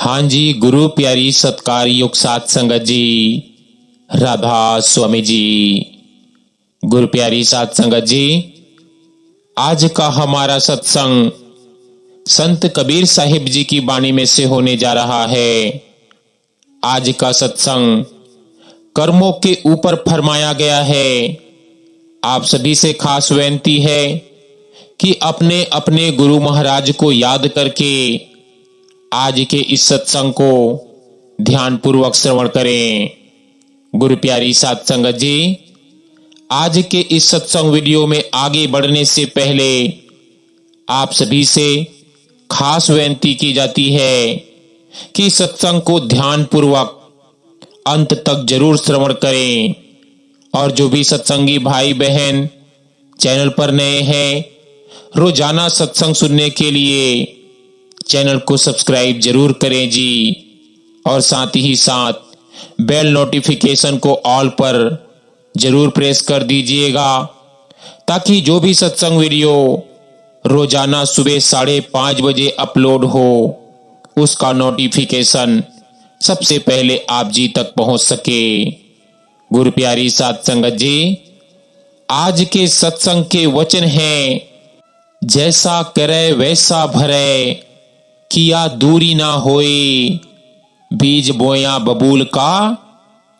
हाँ जी, गुरु प्यारी सत्कार युग सात संगत जी, राधा स्वामी जी। गुरु प्यारी सात संगत जी, आज का हमारा सत्संग संत कबीर साहिब जी की वाणी में से होने जा रहा है। आज का सत्संग कर्मों के ऊपर फरमाया गया है। आप सभी से खास विनती है कि अपने अपने गुरु महाराज को याद करके आज के इस सत्संग को ध्यान पूर्वक श्रवण करें। गुरु प्यारी सात संगत जी, आज के इस सत्संग वीडियो में आगे बढ़ने से पहले आप सभी से खास विनती की जाती है कि सत्संग को ध्यान पूर्वक अंत तक जरूर श्रवण करें। और जो भी सत्संगी भाई बहन चैनल पर नए हैं, रोजाना सत्संग सुनने के लिए चैनल को सब्सक्राइब जरूर करें जी। और साथ ही साथ बेल नोटिफिकेशन को ऑल पर जरूर प्रेस कर दीजिएगा, ताकि जो भी सत्संग वीडियो रोजाना सुबह 5:30 बजे अपलोड हो, उसका नोटिफिकेशन सबसे पहले आप जी तक पहुंच सके। गुरु प्यारी सात संगत जी, आज के सत्संग के वचन हैं, जैसा करे वैसा भरे, किया दूरी ना होए, बीज बोया बबूल का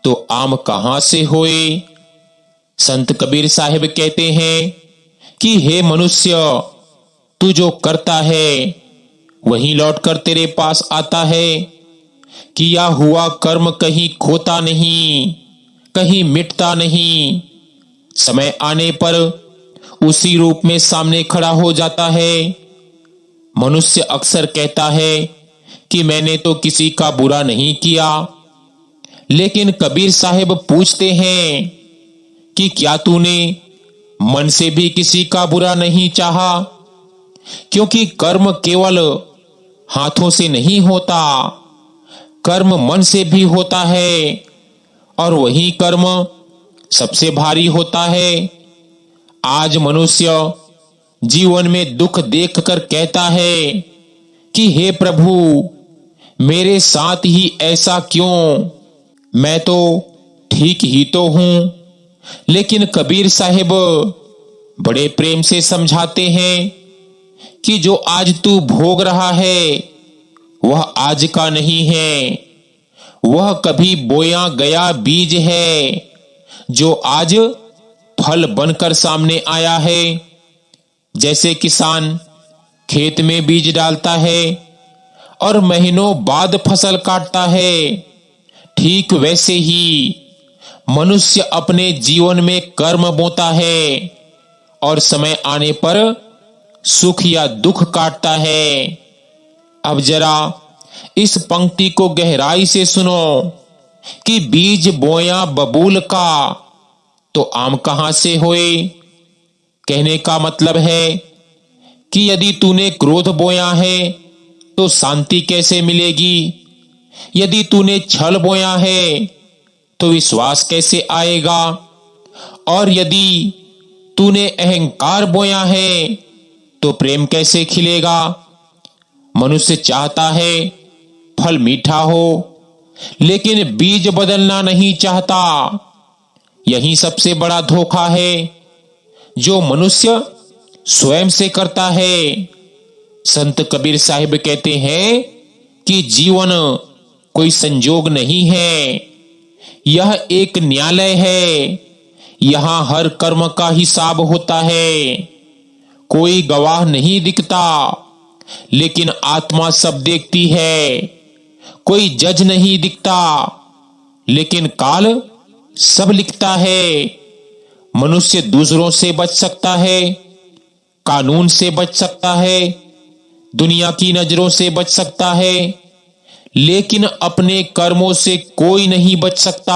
तो आम कहां से होए। संत कबीर साहिब कहते हैं कि हे मनुष्य, तू जो करता है वही लौटकर तेरे पास आता है। किया हुआ कर्म कहीं खोता नहीं, कहीं मिटता नहीं, समय आने पर उसी रूप में सामने खड़ा हो जाता है। मनुष्य अक्सर कहता है कि मैंने तो किसी का बुरा नहीं किया, लेकिन कबीर साहिब पूछते हैं कि क्या तूने मन से भी किसी का बुरा नहीं चाहा? क्योंकि कर्म केवल हाथों से नहीं होता, कर्म मन से भी होता है, और वही कर्म सबसे भारी होता है। आज मनुष्य जीवन में दुख देखकर कहता है कि हे प्रभु, मेरे साथ ही ऐसा क्यों? मैं तो ठीक ही तो हूं। लेकिन कबीर साहिब बड़े प्रेम से समझाते हैं कि जो आज तू भोग रहा है वह आज का नहीं है, वह कभी बोया गया बीज है जो आज फल बनकर सामने आया है। जैसे किसान खेत में बीज डालता है और महीनों बाद फसल काटता है, ठीक वैसे ही मनुष्य अपने जीवन में कर्म बोता है और समय आने पर सुख या दुख काटता है। अब जरा इस पंक्ति को गहराई से सुनो कि बीज बोया बबूल का तो आम कहां से होए। कहने का मतलब है कि यदि तूने क्रोध बोया है तो शांति कैसे मिलेगी? यदि तूने छल बोया है तो विश्वास कैसे आएगा? और यदि तूने अहंकार बोया है तो प्रेम कैसे खिलेगा? मनुष्य चाहता है फल मीठा हो, लेकिन बीज बदलना नहीं चाहता। यही सबसे बड़ा धोखा है जो मनुष्य स्वयं से करता है। संत कबीर साहिब कहते हैं कि जीवन कोई संजोग नहीं है, यह एक न्यायालय है। यहां हर कर्म का हिसाब होता है। कोई गवाह नहीं दिखता, लेकिन आत्मा सब देखती है। कोई जज नहीं दिखता, लेकिन काल सब लिखता है। मनुष्य दूसरों से बच सकता है, कानून से बच सकता है, दुनिया की नजरों से बच सकता है, लेकिन अपने कर्मों से कोई नहीं बच सकता।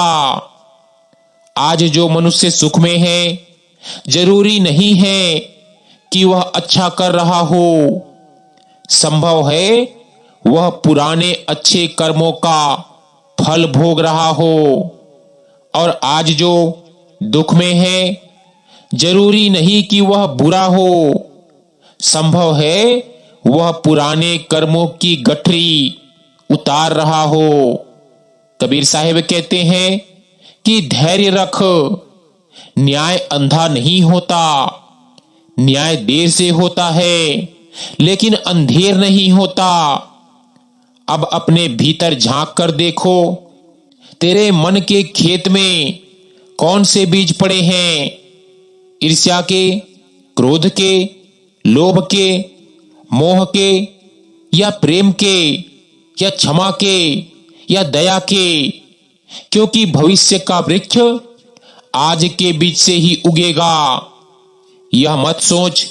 आज जो मनुष्य सुख में है, जरूरी नहीं है कि वह अच्छा कर रहा हो। संभव है वह पुराने अच्छे कर्मों का फल भोग रहा हो। और आज जो दुख में है, जरूरी नहीं कि वह बुरा हो। संभव है वह पुराने कर्मों की गठरी उतार रहा हो। कबीर साहिब कहते हैं कि धैर्य रख, न्याय अंधा नहीं होता। न्याय देर से होता है लेकिन अंधेर नहीं होता। अब अपने भीतर झांक कर देखो, तेरे मन के खेत में कौन से बीज पड़े हैं? ईर्ष्या के, क्रोध के, लोभ के, मोह के, या प्रेम के, या क्षमा के, या दया के? क्योंकि भविष्य का वृक्ष आज के बीज से ही उगेगा। यह मत सोच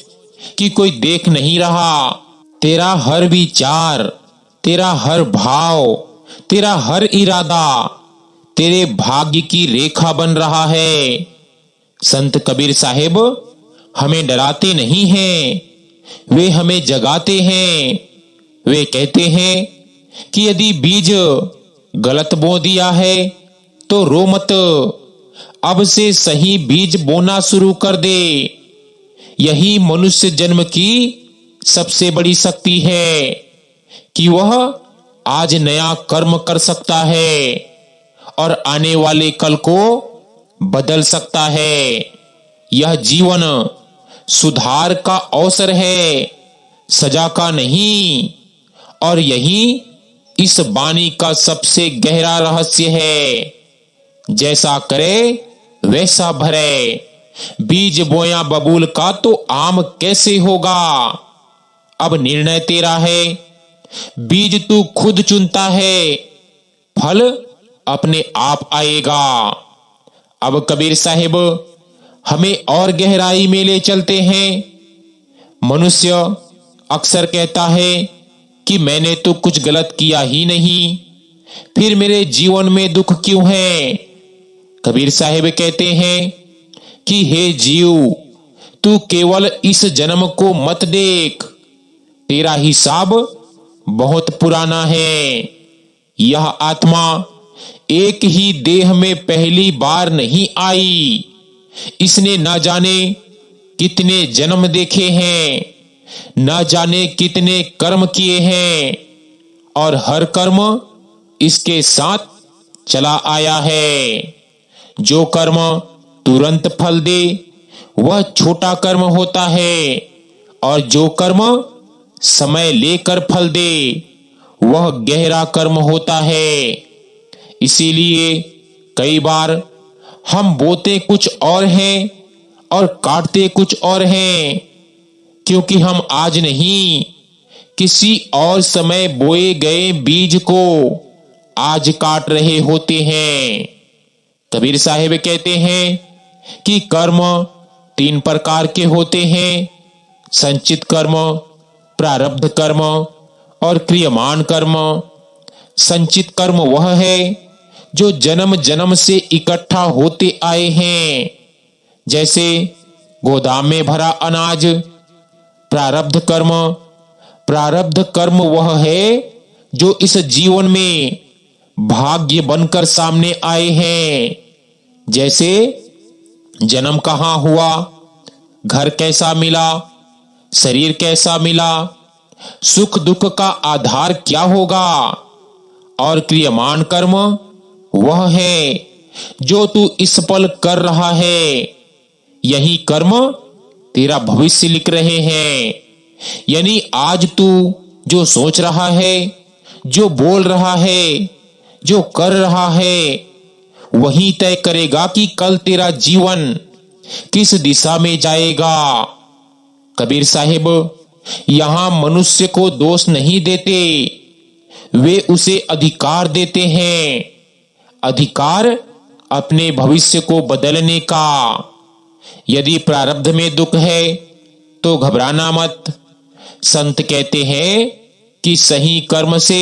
कि कोई देख नहीं रहा। तेरा हर विचार, तेरा हर भाव, तेरा हर इरादा तेरे भाग्य की रेखा बन रहा है। संत कबीर साहिब हमें डराते नहीं हैं, वे हमें जगाते हैं। वे कहते हैं कि यदि बीज गलत बो दिया है तो रो मत, अब से सही बीज बोना शुरू कर दे। यही मनुष्य जन्म की सबसे बड़ी शक्ति है कि वह आज नया कर्म कर सकता है और आने वाले कल को बदल सकता है। यह जीवन सुधार का अवसर है, सजा का नहीं। और यही इस वाणी का सबसे गहरा रहस्य है। जैसा करे वैसा भरे। बीज बोया बबूल का तो आम कैसे होगा? अब निर्णय तेरा है। बीज तू खुद चुनता है, फल अपने आप आएगा। अब कबीर साहिब हमें और गहराई में ले चलते हैं। मनुष्य अक्सर कहता है कि मैंने तो कुछ गलत किया ही नहीं, फिर मेरे जीवन में दुख क्यों है? कबीर साहिब कहते हैं कि हे जीव, तू केवल इस जन्म को मत देख, तेरा हिसाब बहुत पुराना है। यह आत्मा एक ही देह में पहली बार नहीं आई। इसने न जाने कितने जन्म देखे हैं, न जाने कितने कर्म किए हैं, और हर कर्म इसके साथ चला आया है। जो कर्म तुरंत फल दे वह छोटा कर्म होता है, और जो कर्म समय लेकर फल दे वह गहरा कर्म होता है। इसीलिए कई बार हम बोते कुछ और हैं और काटते कुछ और हैं, क्योंकि हम आज नहीं किसी और समय बोए गए बीज को आज काट रहे होते हैं। कबीर साहिब कहते हैं कि कर्म 3 प्रकार के होते हैं: संचित कर्म, प्रारब्ध कर्म और क्रियमाण कर्म। संचित कर्म वह है जो जन्म जन्म से इकट्ठा होते आए हैं, जैसे गोदाम में भरा अनाज। प्रारब्ध कर्म वह है जो इस जीवन में भाग्य बनकर सामने आए हैं, जैसे जन्म कहाँ हुआ, घर कैसा मिला, शरीर कैसा मिला, सुख दुख का आधार क्या होगा। और क्रियमाण कर्म वह है जो तू इस पल कर रहा है। यही कर्म तेरा भविष्य लिख रहे हैं। यानी आज तू जो सोच रहा है, जो बोल रहा है, जो कर रहा है, वही तय करेगा कि कल तेरा जीवन किस दिशा में जाएगा। कबीर साहिब यहां मनुष्य को दोष नहीं देते, वे उसे अधिकार देते हैं। अधिकार अपने भविष्य को बदलने का। यदि प्रारब्ध में दुख है तो घबराना मत। संत कहते हैं कि सही कर्म से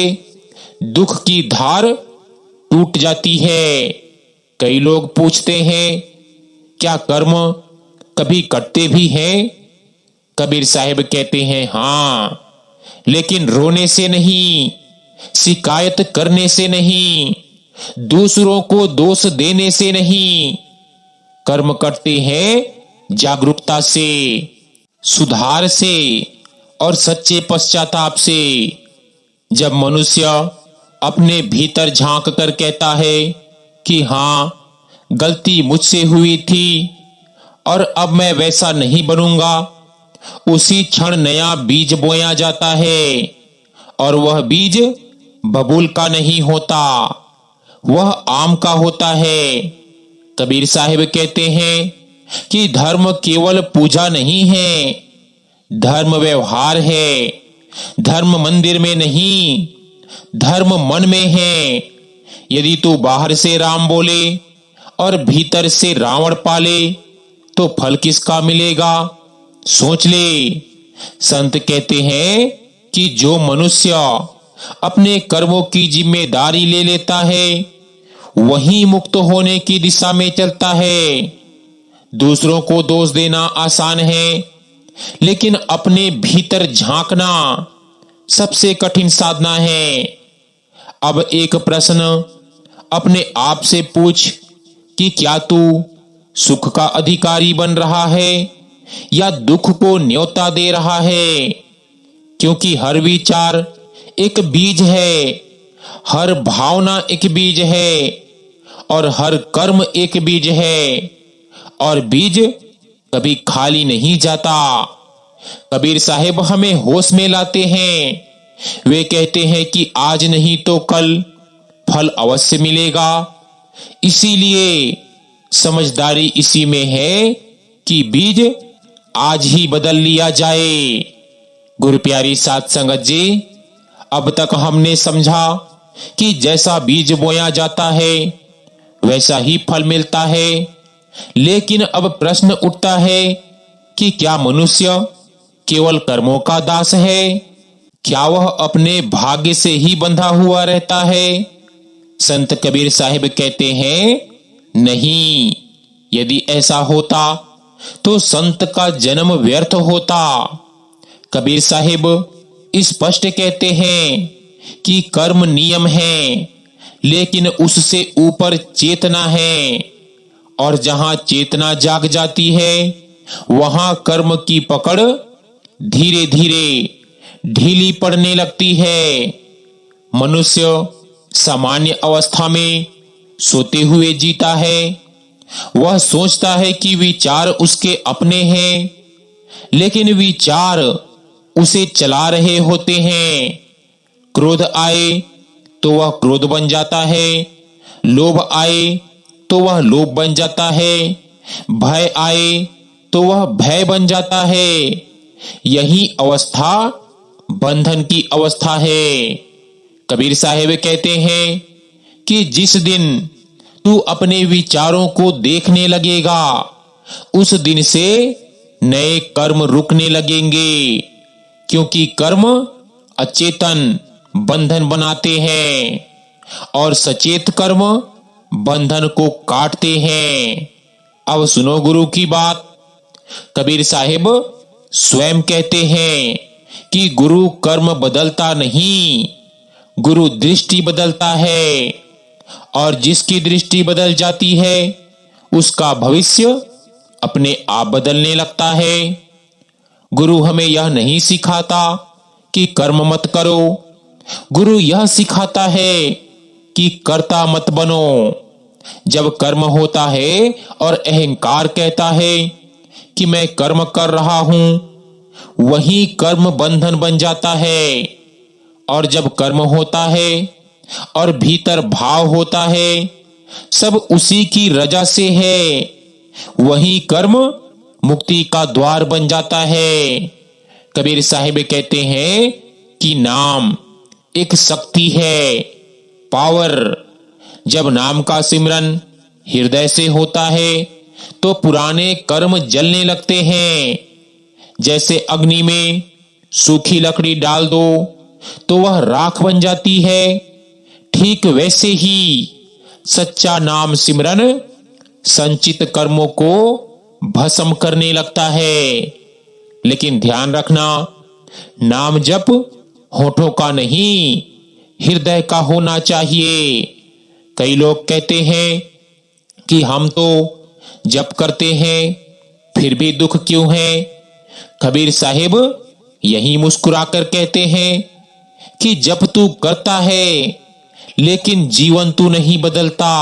दुख की धार टूट जाती है। कई लोग पूछते हैं क्या कर्म कभी कटते भी हैं? कबीर साहिब कहते हैं हां, लेकिन रोने से नहीं, शिकायत करने से नहीं, दूसरों को दोष देने से नहीं। कर्म करते हैं जागरूकता से, सुधार से और सच्चे पश्चाताप से। जब मनुष्य अपने भीतर झांक कर कहता है कि हाँ, गलती मुझसे हुई थी और अब मैं वैसा नहीं बनूंगा, उसी क्षण नया बीज बोया जाता है। और वह बीज बबूल का नहीं होता, वह आम का होता है। कबीर साहिब कहते हैं कि धर्म केवल पूजा नहीं है, धर्म व्यवहार है। धर्म मंदिर में नहीं, धर्म मन में है। यदि तू बाहर से राम बोले और भीतर से रावण पाले तो फल किसका मिलेगा? सोच ले। संत कहते हैं कि जो मनुष्य अपने कर्मों की जिम्मेदारी ले लेता है वही मुक्त होने की दिशा में चलता है। दूसरों को दोष देना आसान है, लेकिन अपने भीतर झांकना सबसे कठिन साधना है। अब एक प्रश्न अपने आप से पूछ कि क्या तू सुख का अधिकारी बन रहा है या दुख को न्योता दे रहा है? क्योंकि हर विचार एक बीज है, हर भावना एक बीज है और हर कर्म एक बीज है, और बीज कभी खाली नहीं जाता। कबीर साहिब हमें होश में लाते हैं। वे कहते हैं कि आज नहीं तो कल फल अवश्य मिलेगा। इसीलिए समझदारी इसी में है कि बीज आज ही बदल लिया जाए। गुरु प्यारी साध संगत जी, अब तक हमने समझा कि जैसा बीज बोया जाता है वैसा ही फल मिलता है। लेकिन अब प्रश्न उठता है कि क्या मनुष्य केवल कर्मों का दास है? क्या वह अपने भाग्य से ही बंधा हुआ रहता है? संत कबीर साहिब कहते हैं नहीं। यदि ऐसा होता तो संत का जन्म व्यर्थ होता। कबीर साहिब स्पष्ट कहते हैं कि कर्म नियम है, लेकिन उससे ऊपर चेतना है, और जहां चेतना जाग जाती है वहां कर्म की पकड़ धीरे धीरे ढीली पड़ने लगती है। मनुष्य सामान्य अवस्था में सोते हुए जीता है। वह सोचता है कि विचार उसके अपने हैं, लेकिन विचार उसे चला रहे होते हैं। क्रोध आए तो वह क्रोध बन जाता है, लोभ आए तो वह लोभ बन जाता है, भय आए तो वह भय बन जाता है। यही अवस्था बंधन की अवस्था है। कबीर साहिब कहते हैं कि जिस दिन तू अपने विचारों को देखने लगेगा उस दिन से नए कर्म रुकने लगेंगे, क्योंकि कर्म अचेतन बंधन बनाते हैं और सचेत कर्म बंधन को काटते हैं। अब सुनो गुरु की बात। कबीर साहिब स्वयं कहते हैं कि गुरु कर्म बदलता नहीं, गुरु दृष्टि बदलता है, और जिसकी दृष्टि बदल जाती है उसका भविष्य अपने आप बदलने लगता है। गुरु हमें यह नहीं सिखाता कि कर्म मत करो, गुरु यह सिखाता है कि कर्ता मत बनो। जब कर्म होता है और अहंकार कहता है कि मैं कर्म कर रहा हूं, वही कर्म बंधन बन जाता है। और जब कर्म होता है और भीतर भाव होता है, सब उसी की रजा से है, वही कर्म मुक्ति का द्वार बन जाता है। कबीर साहिब कहते हैं कि नाम एक शक्ति है, पावर। जब नाम का सिमरन हृदय से होता है तो पुराने कर्म जलने लगते हैं। जैसे अग्नि में सूखी लकड़ी डाल दो तो वह राख बन जाती है, ठीक वैसे ही सच्चा नाम सिमरन संचित कर्मों को भस्म करने लगता है। लेकिन ध्यान रखना, नाम जप होठों का नहीं, हृदय का होना चाहिए। कई लोग कहते हैं कि हम तो जप करते हैं फिर भी दुख क्यों है? कबीर साहिब यही मुस्कुराकर कहते हैं कि जप तू करता है लेकिन जीवन तू नहीं बदलता।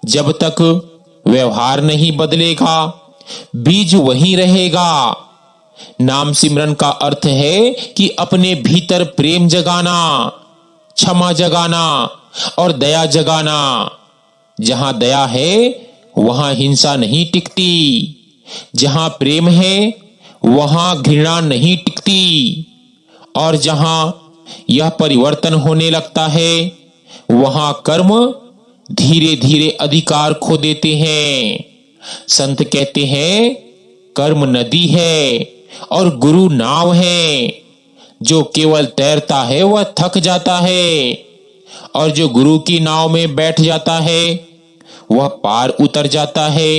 जब तक व्यवहार नहीं बदलेगा, बीज वहीं रहेगा। नाम सिमरन का अर्थ है कि अपने भीतर प्रेम जगाना, क्षमा जगाना और दया जगाना। जहां दया है वहां हिंसा नहीं टिकती। जहां प्रेम है वहां घृणा नहीं टिकती। और जहां यह परिवर्तन होने लगता है वहां कर्म धीरे धीरे अधिकार खो देते हैं। संत कहते हैं, कर्म नदी है और गुरु नाव है। जो केवल तैरता है वह थक जाता है, और जो गुरु की नाव में बैठ जाता है वह पार उतर जाता है।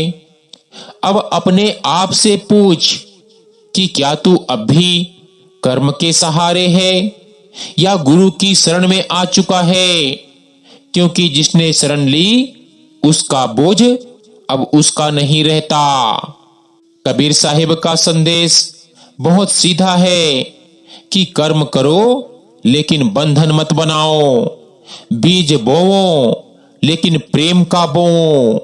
अब अपने आप से पूछ कि क्या तू अब भी कर्म के सहारे है या गुरु की शरण में आ चुका है? क्योंकि जिसने शरण ली उसका बोझ अब उसका नहीं रहता। कबीर साहिब का संदेश बहुत सीधा है कि कर्म करो लेकिन बंधन मत बनाओ। बीज बोओ लेकिन प्रेम का बोओ,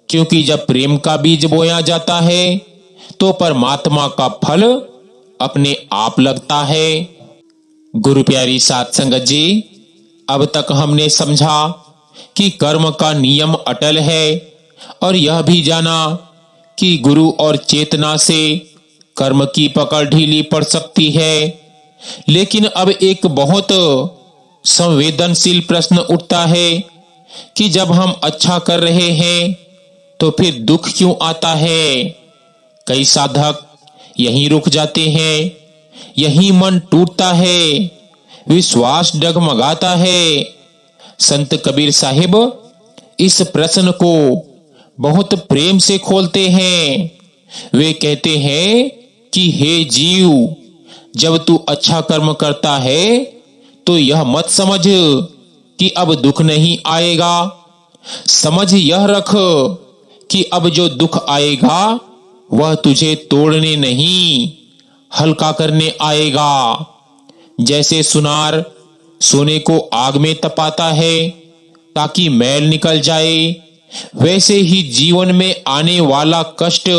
क्योंकि जब प्रेम का बीज बोया जाता है तो परमात्मा का फल अपने आप लगता है। गुरु प्यारी साध संगत जी, अब तक हमने समझा कि कर्म का नियम अटल है और यह भी जाना कि गुरु और चेतना से कर्म की पकड़ ढीली पड़ सकती है। लेकिन अब एक बहुत संवेदनशील प्रश्न उठता है कि जब हम अच्छा कर रहे हैं तो फिर दुख क्यों आता है? कई साधक यहीं रुक जाते हैं, यहीं मन टूटता है, विश्वास डगमगाता है। संत कबीर साहिब इस प्रश्न को बहुत प्रेम से खोलते हैं। वे कहते हैं कि हे जीव, जब तू अच्छा कर्म करता है तो यह मत समझ कि अब दुख नहीं आएगा। समझ यह रख कि अब जो दुख आएगा वह तुझे तोड़ने नहीं, हल्का करने आएगा। जैसे सुनार सोने को आग में तपाता है ताकि मैल निकल जाए, वैसे ही जीवन में आने वाला कष्ट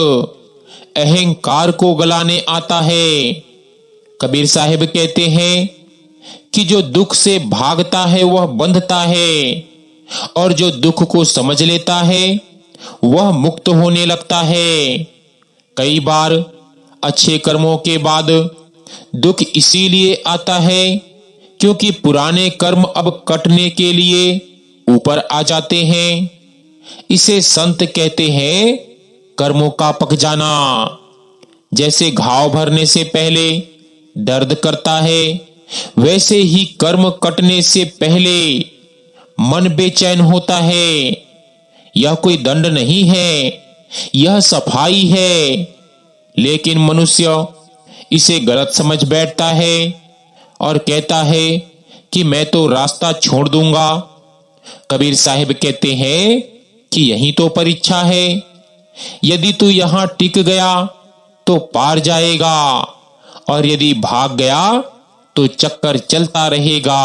अहंकार को गलाने आता है। कबीर साहिब कहते हैं कि जो दुख से भागता है वह बंधता है, और जो दुख को समझ लेता है वह मुक्त होने लगता है। कई बार अच्छे कर्मों के बाद दुख इसीलिए आता है क्योंकि पुराने कर्म अब कटने के लिए ऊपर आ जाते हैं। इसे संत कहते हैं कर्मों का पक जाना। जैसे घाव भरने से पहले दर्द करता है, वैसे ही कर्म कटने से पहले मन बेचैन होता है। यह कोई दंड नहीं है, यह सफाई है। लेकिन मनुष्य इसे गलत समझ बैठता है और कहता है कि मैं तो रास्ता छोड़ दूंगा। कबीर साहिब कहते हैं कि यही तो परीक्षा है। यदि तू यहां टिक गया तो पार जाएगा, और यदि भाग गया तो चक्कर चलता रहेगा।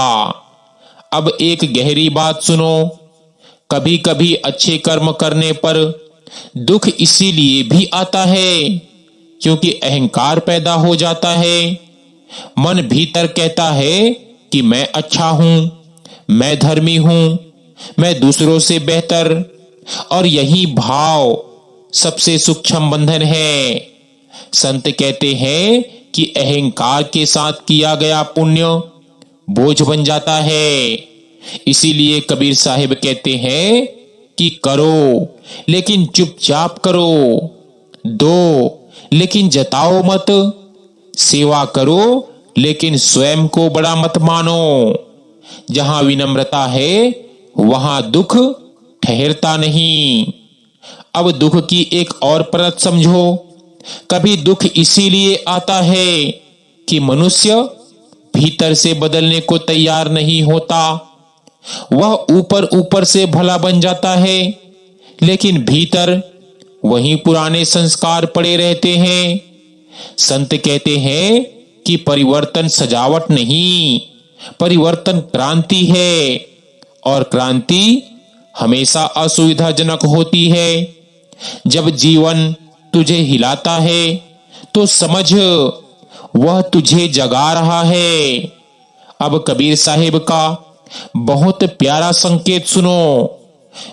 अब एक गहरी बात सुनो, कभी कभी अच्छे कर्म करने पर दुख इसीलिए भी आता है क्योंकि अहंकार पैदा हो जाता है। मन भीतर कहता है कि मैं अच्छा हूं, मैं धर्मी हूं, मैं दूसरों से बेहतर, और यही भाव सबसे सूक्ष्म बंधन है। संत कहते हैं कि अहंकार के साथ किया गया पुण्य बोझ बन जाता है। इसीलिए कबीर साहिब कहते हैं कि करो लेकिन चुपचाप करो, दो लेकिन जताओ मत, सेवा करो लेकिन स्वयं को बड़ा मत मानो। जहां विनम्रता है वहां दुख ठहरता नहीं। अब दुख की एक और परत समझो। कभी दुख इसीलिए आता है कि मनुष्य भीतर से बदलने को तैयार नहीं होता। वह ऊपर ऊपर से भला बन जाता है, लेकिन भीतर वहीं पुराने संस्कार पड़े रहते हैं। संत कहते हैं कि परिवर्तन सजावट नहीं, परिवर्तन क्रांति है। और क्रांति हमेशा असुविधाजनक होती है। जब जीवन तुझे हिलाता है तो समझ वह तुझे जगा रहा है। अब कबीर साहिब का बहुत प्यारा संकेत सुनो।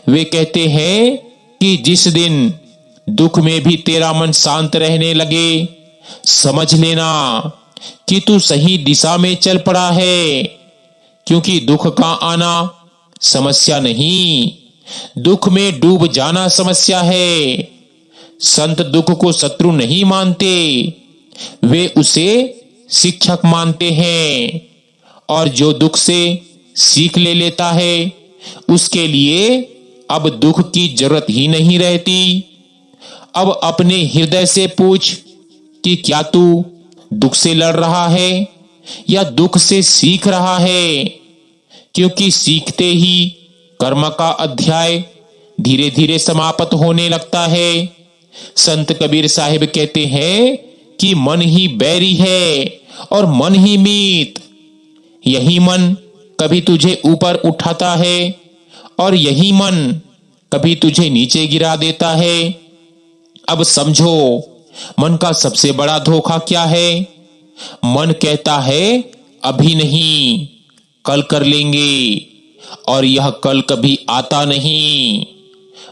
वे कहते हैं कि जिस दिन दुख में भी तेरा मन शांत रहने लगे, समझ लेना कि तू सही दिशा में चल पड़ा है। क्योंकि दुख का आना समस्या नहीं, दुख में डूब जाना समस्या है। संत दुख को शत्रु नहीं मानते, वे उसे शिक्षक मानते हैं। और जो दुख से सीख ले लेता है, उसके लिए अब दुख की जरूरत ही नहीं रहती। अब अपने हृदय से पूछ कि क्या तू दुख से लड़ रहा है या दुख से सीख रहा है। क्योंकि सीखते ही कर्म का अध्याय धीरे धीरे समाप्त होने लगता है। संत कबीर साहिब कहते हैं कि मन ही बैरी है और मन ही मीत। यही मन कभी तुझे ऊपर उठाता है और यही मन कभी तुझे नीचे गिरा देता है। अब समझो मन का सबसे बड़ा धोखा क्या है। मन कहता है अभी नहीं, कल कर लेंगे, और यह कल कभी आता नहीं।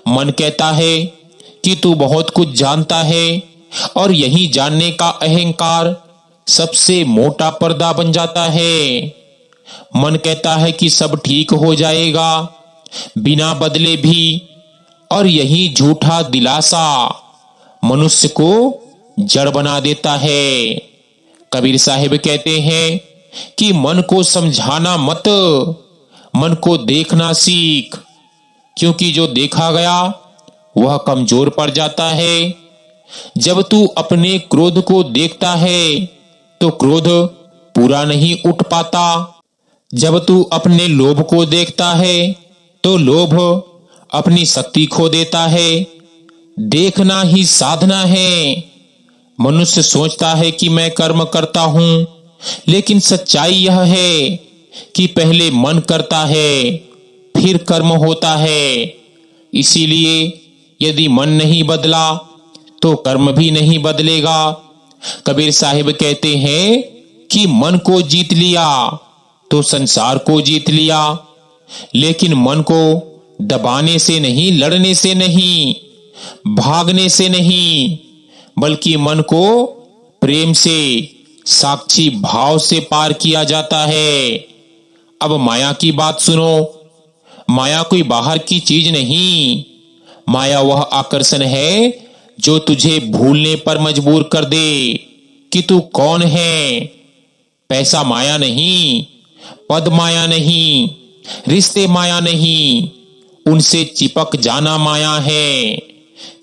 मन कहता है कि तू बहुत कुछ जानता है, और यही जानने का अहंकार सबसे मोटा पर्दा बन जाता है। मन कहता है कि सब ठीक हो जाएगा बिना बदले भी, और यही झूठा दिलासा मनुष्य को जड़ बना देता है। कबीर साहिब कहते हैं कि मन को समझाना मत, मन को देखना सीख। क्योंकि जो देखा गया वह कमजोर पड़ जाता है। जब तू अपने क्रोध को देखता है तो क्रोध पूरा नहीं उठ पाता। जब तू अपने लोभ को देखता है तो लोभ अपनी शक्ति खो देता है। देखना ही साधना है। मनुष्य सोचता है कि मैं कर्म करता हूं, लेकिन सच्चाई यह है कि पहले मन करता है, फिर कर्म होता है। इसीलिए यदि मन नहीं बदला तो कर्म भी नहीं बदलेगा। कबीर साहिब कहते हैं कि मन को जीत लिया तो संसार को जीत लिया। लेकिन मन को दबाने से नहीं, लड़ने से नहीं, भागने से नहीं, बल्कि मन को प्रेम से, साक्षी भाव से पार किया जाता है। अब माया की बात सुनो। माया कोई बाहर की चीज नहीं। माया वह आकर्षण है जो तुझे भूलने पर मजबूर कर दे कि तू कौन है। पैसा माया नहीं, पद माया नहीं, रिश्ते माया नहीं, उनसे चिपक जाना माया है।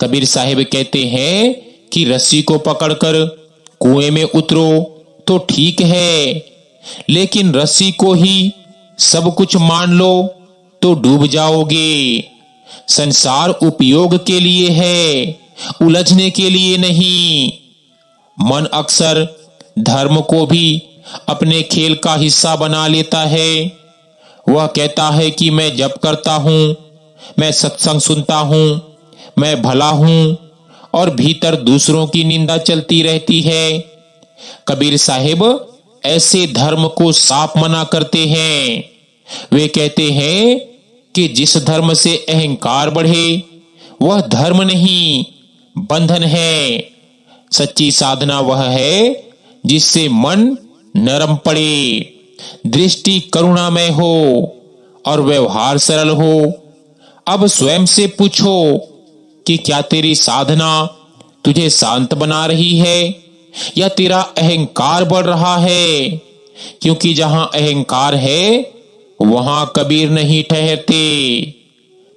कबीर साहिब कहते हैं कि रस्सी को पकड़कर कुएं में उतरो तो ठीक है, लेकिन रस्सी को ही सब कुछ मान लो तो डूब जाओगे। संसार उपयोग के लिए है, उलझने के लिए नहीं। मन अक्सर धर्म को भी अपने खेल का हिस्सा बना लेता है। वह कहता है कि मैं जप करता हूं, मैं सत्संग सुनता हूं, मैं भला हूं, और भीतर दूसरों की निंदा चलती रहती है। कबीर साहिब ऐसे धर्म को साफ मना करते हैं। वे कहते हैं कि जिस धर्म से अहंकार बढ़े वह धर्म नहीं, बंधन है। सच्ची साधना वह है जिससे मन नरम पड़े, दृष्टि करुणामय हो और व्यवहार सरल हो। अब स्वयं से पूछो कि क्या तेरी साधना तुझे शांत बना रही है या तेरा अहंकार बढ़ रहा है। क्योंकि जहां अहंकार है वहां कबीर नहीं ठहरते।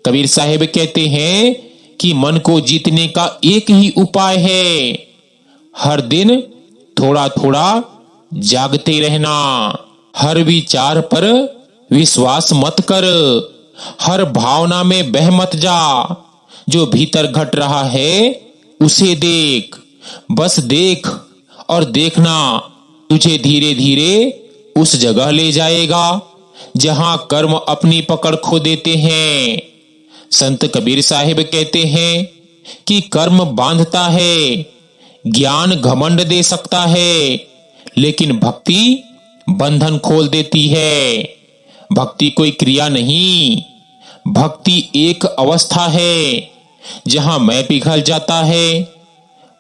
कबीर साहिब कहते हैं कि मन को जीतने का एक ही उपाय है, हर दिन थोड़ा थोड़ा जागते रहना। हर विचार पर विश्वास मत कर, हर भावना में बह मत जा। जो भीतर घट रहा है उसे देख, बस देख, और देखना तुझे धीरे धीरे उस जगह ले जाएगा जहां कर्म अपनी पकड़ खो देते हैं। संत कबीर साहिब कहते हैं कि कर्म बांधता है, ज्ञान घमंड दे सकता है, लेकिन भक्ति बंधन खोल देती है। भक्ति कोई क्रिया नहीं, भक्ति एक अवस्था है जहां मैं पिघल जाता है।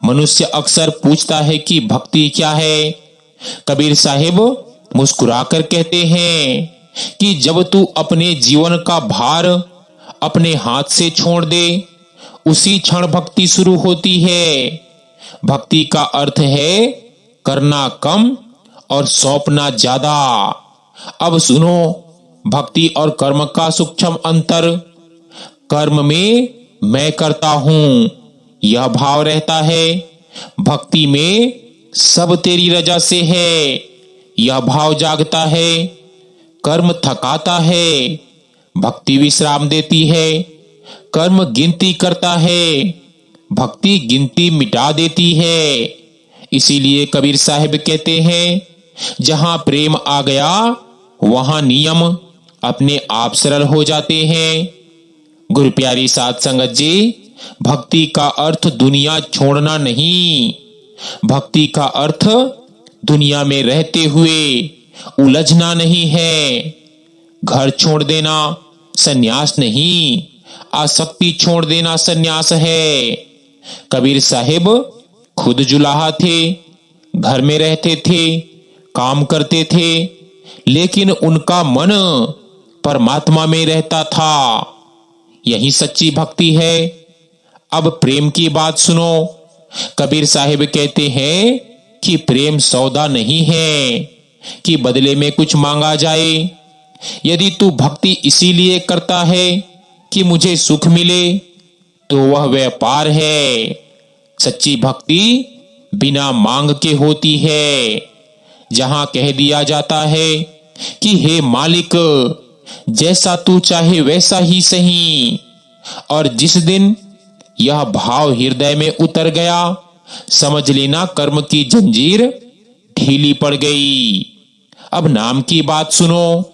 मनुष्य अक्सर पूछता है कि भक्ति क्या है। कबीर साहिब मुस्कुराकर कहते हैं कि जब तू अपने जीवन का भार अपने हाथ से छोड़ दे, उसी क्षण भक्ति शुरू होती है। भक्ति का अर्थ है करना कम और सौंपना ज्यादा। अब सुनो भक्ति और कर्म का सूक्ष्म अंतर। कर्म में मैं करता हूं यह भाव रहता है, भक्ति में सब तेरी रजा से है यह भाव जागता है। कर्म थकाता है, भक्ति विश्राम देती है। कर्म गिनती करता है, भक्ति गिनती मिटा देती है। इसीलिए कबीर साहिब कहते हैं, जहां प्रेम आ गया वहां नियम अपने आप सरल हो जाते हैं। गुरु प्यारी साध संगत जी, भक्ति का अर्थ दुनिया छोड़ना नहीं, भक्ति का अर्थ दुनिया में रहते हुए उलझना नहीं है। घर छोड़ देना सन्यास नहीं, आसक्ति छोड़ देना सन्यास है। कबीर साहिब खुद जुलाहा थे, घर में रहते थे, काम करते थे, लेकिन उनका मन परमात्मा में रहता था। यही सच्ची भक्ति है। अब प्रेम की बात सुनो। कबीर साहिब कहते हैं कि प्रेम सौदा नहीं है कि बदले में कुछ मांगा जाए। यदि तू भक्ति इसीलिए करता है कि मुझे सुख मिले, तो वह व्यापार है। सच्ची भक्ति बिना मांग के होती है, जहां कह दिया जाता है कि हे मालिक, जैसा तू चाहे वैसा ही सही। और जिस दिन यह भाव हृदय में उतर गया, समझ लेना कर्म की जंजीर ढीली पड़ गई। अब नाम की बात सुनो।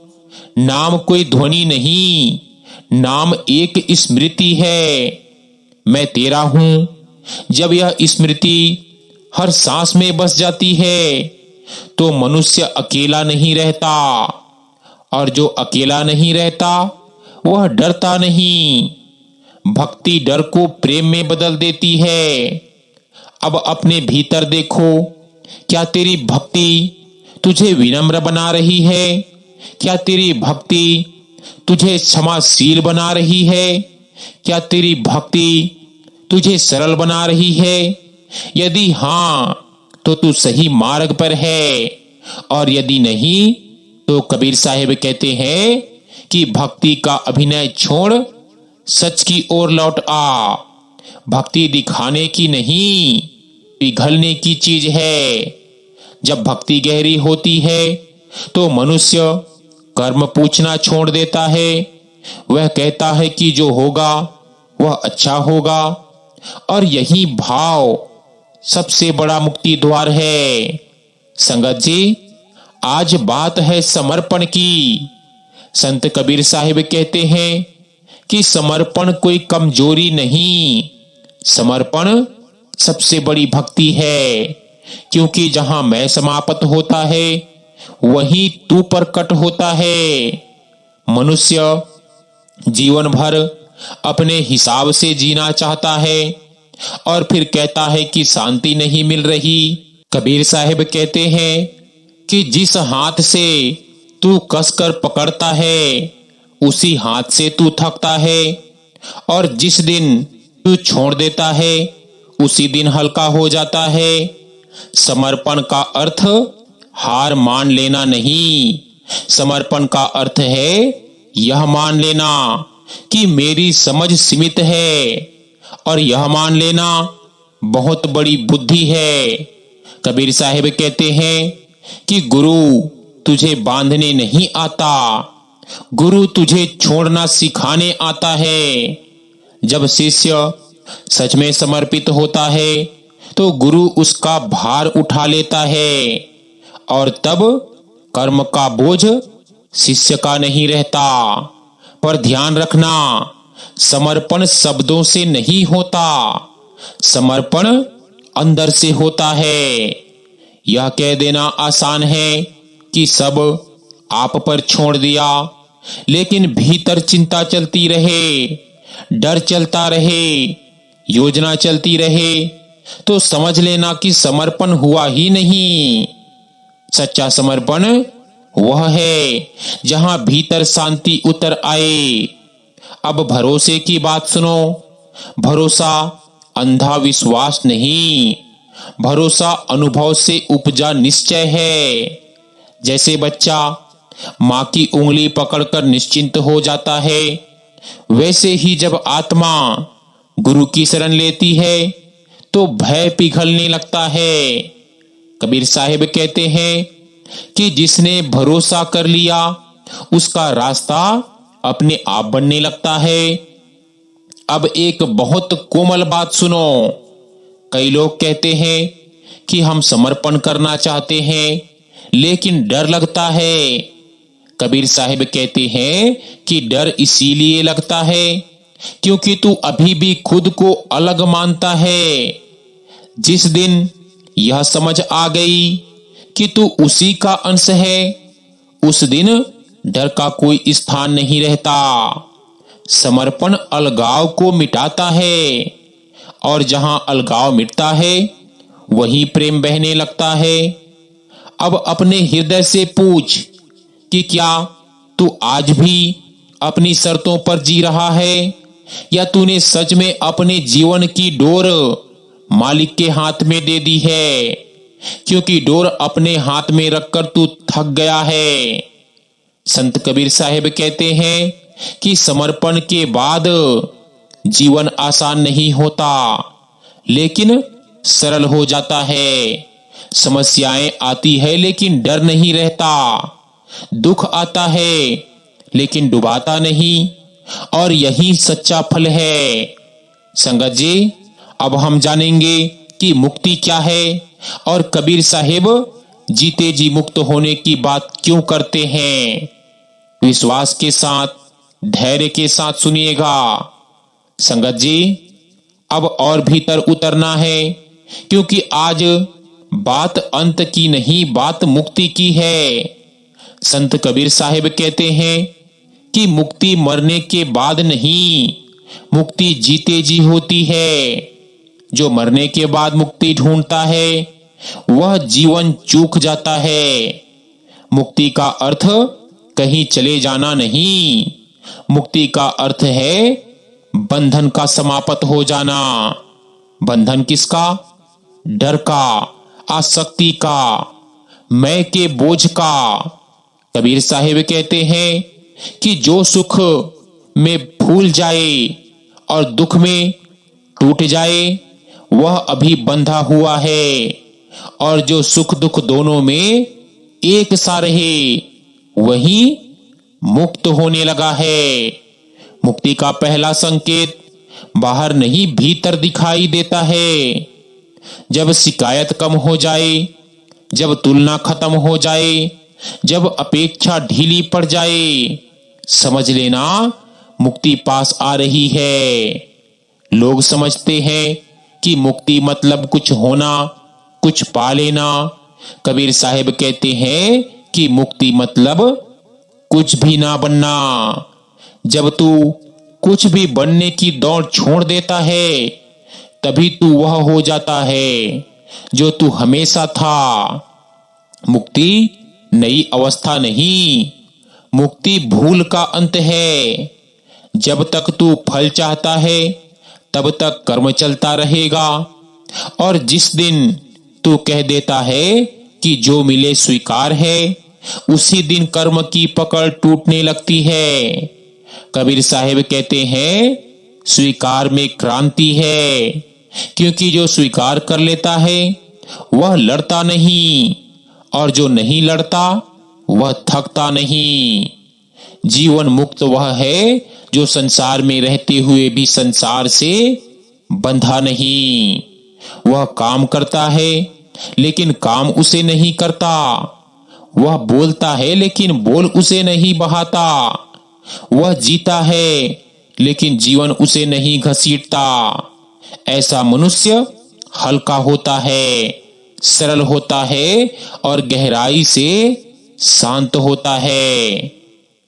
नाम कोई ध्वनि नहीं, नाम एक स्मृति है। मैं तेरा हूं। जब यह स्मृति हर सांस में बस जाती है, तो मनुष्य अकेला नहीं रहता, और जो अकेला नहीं रहता वह डरता नहीं। भक्ति डर को प्रेम में बदल देती है। अब अपने भीतर देखो, क्या तेरी भक्ति तुझे विनम्र बना रही है? क्या तेरी भक्ति तुझे क्षमाशील बना रही है? क्या तेरी भक्ति तुझे सरल बना रही है? यदि हां, तो तू सही मार्ग पर है, और यदि नहीं, तो कबीर साहिब कहते हैं कि भक्ति का अभिनय छोड़ सच की ओर लौट आ। भक्ति दिखाने की नहीं, पिघलने की चीज है। जब भक्ति गहरी होती है, तो मनुष्य कर्म पूछना छोड़ देता है। वह कहता है कि जो होगा वह अच्छा होगा, और यही भाव सबसे बड़ा मुक्ति द्वार है। संगत जी, आज बात है समर्पण की। संत कबीर साहिब कहते हैं कि समर्पण कोई कमजोरी नहीं, समर्पण सबसे बड़ी भक्ति है। क्योंकि जहां मैं समाप्त होता है, वहीं तू प्रकट होता है। मनुष्य जीवन भर अपने हिसाब से जीना चाहता है, और फिर कहता है कि शांति नहीं मिल रही। कबीर साहिब कहते हैं कि जिस हाथ से तू कसकर पकड़ता है, उसी हाथ से तू थकता है, और जिस दिन तू छोड़ देता है, उसी दिन हल्का हो जाता है। समर्पण का अर्थ हार मान लेना नहीं, समर्पण का अर्थ है यह मान लेना कि मेरी समझ सीमित है, और यह मान लेना बहुत बड़ी बुद्धि है। कबीर साहिब कहते हैं कि गुरु तुझे बांधने नहीं आता, गुरु तुझे छोड़ना सिखाने आता है। जब शिष्य सच में समर्पित होता है, तो गुरु उसका भार उठा लेता है, और तब कर्म का बोझ शिष्य का नहीं रहता। पर ध्यान रखना, समर्पण शब्दों से नहीं होता, समर्पण अंदर से होता है। यह कह देना आसान है कि सब आप पर छोड़ दिया, लेकिन भीतर चिंता चलती रहे, डर चलता रहे, योजना चलती रहे, तो समझ लेना कि समर्पण हुआ ही नहीं। सच्चा समर्पण वह है जहां भीतर शांति उतर आए। अब भरोसे की बात सुनो। भरोसा अंधा विश्वास नहीं, भरोसा अनुभव से उपजा निश्चय है। जैसे बच्चा मां की उंगली पकड़कर निश्चिंत हो जाता है, वैसे ही जब आत्मा गुरु की शरण लेती है तो भय पिघलने लगता है। कबीर साहिब कहते हैं कि जिसने भरोसा कर लिया उसका रास्ता अपने आप बनने लगता है। अब एक बहुत कोमल बात सुनो। कई लोग कहते हैं कि हम समर्पण करना चाहते हैं लेकिन डर लगता है। कबीर साहिब कहते हैं कि डर इसीलिए लगता है क्योंकि तू अभी भी खुद को अलग मानता है। जिस दिन यह समझ आ गई कि तू उसी का अंश है, उस दिन डर का कोई स्थान नहीं रहता। समर्पण अलगाव को मिटाता है, और जहां अलगाव मिटता है वहीं प्रेम बहने लगता है। अब अपने हृदय से पूछ कि क्या तू आज भी अपनी शर्तों पर जी रहा है, या तूने सच में अपने जीवन की डोर मालिक के हाथ में दे दी है, क्योंकि डोर अपने हाथ में रखकर तू थक गया है। संत कबीर साहिब कहते हैं कि समर्पण के बाद जीवन आसान नहीं होता, लेकिन सरल हो जाता है। समस्याएं आती है लेकिन डर नहीं रहता, दुख आता है लेकिन डुबाता नहीं, और यही सच्चा फल है। संगत जी, अब हम जानेंगे कि मुक्ति क्या है और कबीर साहिब जीते जी मुक्त होने की बात क्यों करते हैं। विश्वास के साथ, धैर्य के साथ सुनिएगा। संगत जी, अब और भीतर उतरना है, क्योंकि आज बात अंत की नहीं, बात मुक्ति की है। संत कबीर साहिब कहते हैं कि मुक्ति मरने के बाद नहीं, मुक्ति जीते जी होती है। जो मरने के बाद मुक्ति ढूंढता है वह जीवन चूक जाता है। मुक्ति का अर्थ कहीं चले जाना नहीं, मुक्ति का अर्थ है बंधन का समाप्त हो जाना। बंधन किसका? डर का, आसक्ति का, मैं के बोझ का। कबीर साहिब कहते हैं कि जो सुख में भूल जाए और दुख में टूट जाए वह अभी बंधा हुआ है, और जो सुख दुख दोनों में एक सा रहे वही मुक्त होने लगा है। मुक्ति का पहला संकेत बाहर नहीं भीतर दिखाई देता है। जब शिकायत कम हो जाए, जब तुलना खत्म हो जाए, जब अपेक्षा ढीली पड़ जाए, समझ लेना मुक्ति पास आ रही है। लोग समझते हैं कि मुक्ति मतलब कुछ होना, कुछ पा लेना। कबीर साहिब कहते हैं कि मुक्ति मतलब कुछ भी ना बनना। जब तू कुछ भी बनने की दौड़ छोड़ देता है, तभी तू वह हो जाता है जो तू हमेशा था। मुक्ति नई अवस्था नहीं, मुक्ति भूल का अंत है। जब तक तू फल चाहता है तब तक कर्म चलता रहेगा, और जिस दिन तू कह देता है कि जो मिले स्वीकार है, उसी दिन कर्म की पकड़ टूटने लगती है। कबीर साहिब कहते हैं स्वीकार में क्रांति है, क्योंकि जो स्वीकार कर लेता है वह लड़ता नहीं, और जो नहीं लड़ता वह थकता नहीं। जीवन मुक्त वह है जो संसार में रहते हुए भी संसार से बंधा नहीं। वह काम करता है लेकिन काम उसे नहीं करता, वह बोलता है लेकिन बोल उसे नहीं बहाता। वह जीता है लेकिन जीवन उसे नहीं घसीटता। ऐसा मनुष्य हल्का होता है, सरल होता है और गहराई से शांत होता है।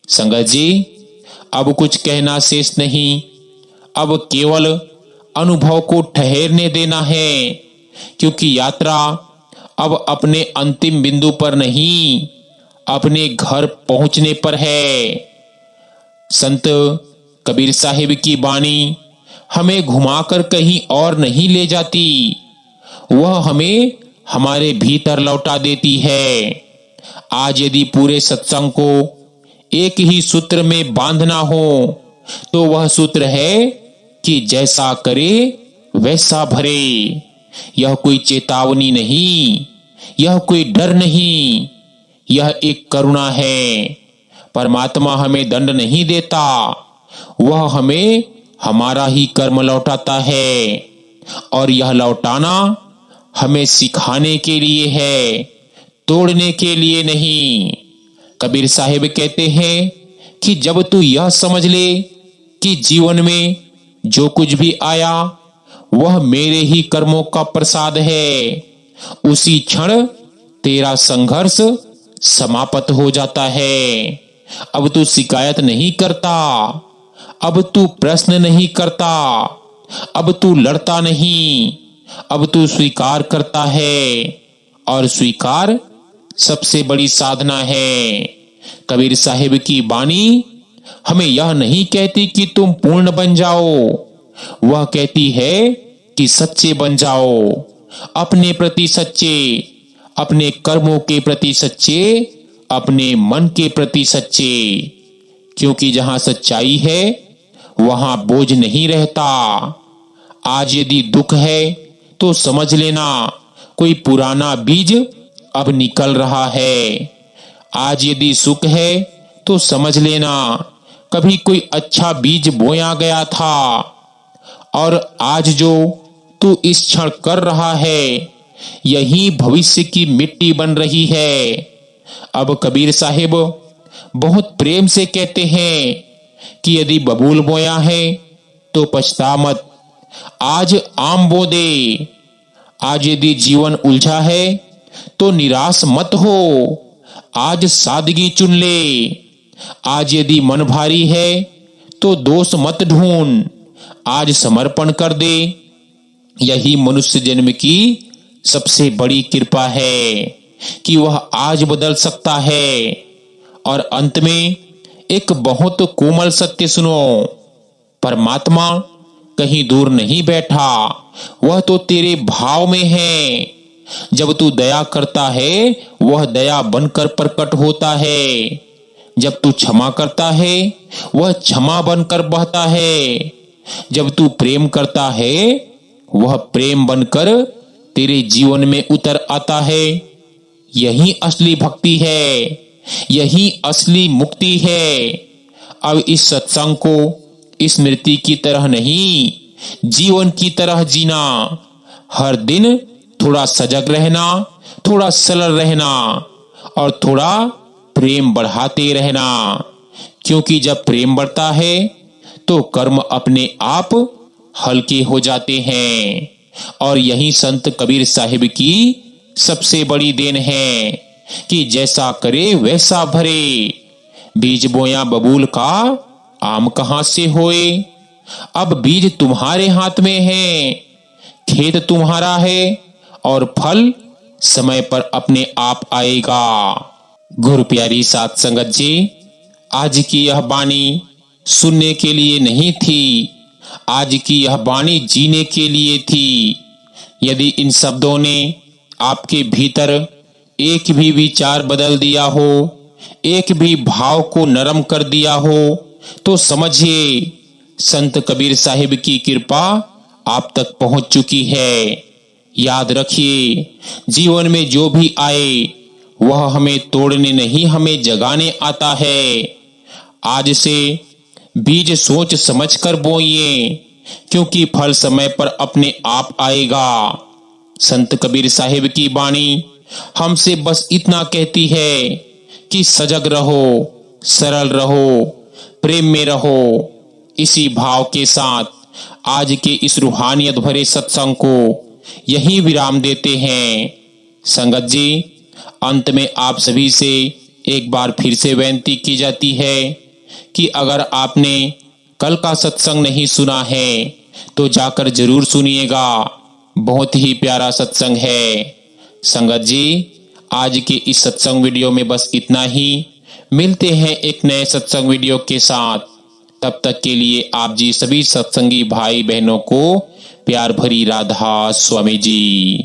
संगत जी, अब कुछ कहना शेष नहीं, अब केवल अनुभव को ठहरने देना है, क्योंकि यात्रा अब अपने अंतिम बिंदु पर नहीं, अपने घर पहुंचने पर है। संत कबीर साहिब की वाणी हमें घुमाकर कहीं और नहीं ले जाती, वह हमें हमारे भीतर लौटा देती है। आज यदि पूरे सत्संग को एक ही सूत्र में बांधना हो तो वह सूत्र है कि जैसा करे वैसा भरे। यह कोई चेतावनी नहीं, यह कोई डर नहीं, यह एक करुणा है। परमात्मा हमें दंड नहीं देता, वह हमें हमारा ही कर्म लौटाता है, और यह लौटाना हमें सिखाने के लिए है, तोड़ने के लिए नहीं। कबीर साहिब कहते हैं कि जब तू यह समझ ले कि जीवन में जो कुछ भी आया वह मेरे ही कर्मों का प्रसाद है, उसी क्षण तेरा संघर्ष समाप्त हो जाता है। अब तू शिकायत नहीं करता, अब तू प्रश्न नहीं करता, अब तू लड़ता नहीं, अब तू स्वीकार करता है, और स्वीकार सबसे बड़ी साधना है। कबीर साहिब की वाणी हमें यह नहीं कहती कि तुम पूर्ण बन जाओ, वह कहती है कि सच्चे बन जाओ, अपने प्रति सच्चे, अपने कर्मों के प्रति सच्चे, अपने मन के प्रति सच्चे। क्योंकि जहां सच्चाई है वहां बोझ नहीं रहता। आज यदि दुख है तो समझ लेना कोई पुराना बीज अब निकल रहा है। आज यदि सुख है तो समझ लेना कभी कोई अच्छा बीज बोया गया था, और आज जो तू इस क्षण कर रहा है यही भविष्य की मिट्टी बन रही है। अब कबीर साहिब बहुत प्रेम से कहते हैं कि यदि बबूल बोया है तो पछता मत, आज आम बो दे। आज यदि जीवन उलझा है तो निराश मत हो, आज सादगी चुन ले। आज यदि मन भारी है तो दोष मत ढूंढ, आज समर्पण कर दे। यही मनुष्य जन्म की सबसे बड़ी कृपा है कि वह आज बदल सकता है। और अंत में एक बहुत कोमल सत्य सुनो, परमात्मा कहीं दूर नहीं बैठा, वह तो तेरे भाव में है। जब तू दया करता है वह दया बनकर प्रकट होता है, जब तू क्षमा करता है वह क्षमा बनकर बहता है, जब तू प्रेम करता है वह प्रेम बनकर तेरे जीवन में उतर आता है। यही असली भक्ति है, यही असली मुक्ति है। अब इस सत्संग को स्मृति की तरह नहीं, जीवन की तरह जीना। हर दिन थोड़ा सजग रहना, थोड़ा सरल रहना, और थोड़ा प्रेम बढ़ाते रहना। क्योंकि जब प्रेम बढ़ता है तो कर्म अपने आप हल्के हो जाते हैं। और यही संत कबीर साहिब की सबसे बड़ी देन है कि जैसा करे वैसा भरे। बीज बोया बबूल का आम कहां से होए। अब बीज तुम्हारे हाथ में है, खेत तुम्हारा है, और फल समय पर अपने आप आएगा। गुरु प्यारी साध संगत जी, आज की यह वाणी सुनने के लिए नहीं थी, आज की यह वाणी जीने के लिए थी। यदि इन शब्दों ने आपके भीतर एक भी विचार बदल दिया हो, एक भी भाव को नरम कर दिया हो, तो समझिए संत कबीर साहिब की कृपा आप तक पहुंच चुकी है। याद रखिए, जीवन में जो भी आए वह हमें तोड़ने नहीं, हमें जगाने आता है। आज से बीज सोच समझ कर बोइए, क्योंकि फल समय पर अपने आप आएगा। संत कबीर साहिब की वाणी हमसे बस इतना कहती है कि सजग रहो, सरल रहो, प्रेम में रहो। इसी भाव के साथ आज के इस रूहानियत भरे सत्संग को यही विराम देते हैं। संगत जी, अंत में आप सभी से एक बार फिर से विनती की जाती है कि अगर आपने कल का सत्संग नहीं सुना है तो जाकर जरूर सुनिएगा। बहुत ही प्यारा सत्संग है। संगत जी, आज के इस सत्संग वीडियो में बस इतना ही। मिलते हैं एक नए सत्संग वीडियो के साथ। तब तक के लिए आप जी सभी सत्संगी भाई बहनों को प्यार भरी राधा स्वामी जी।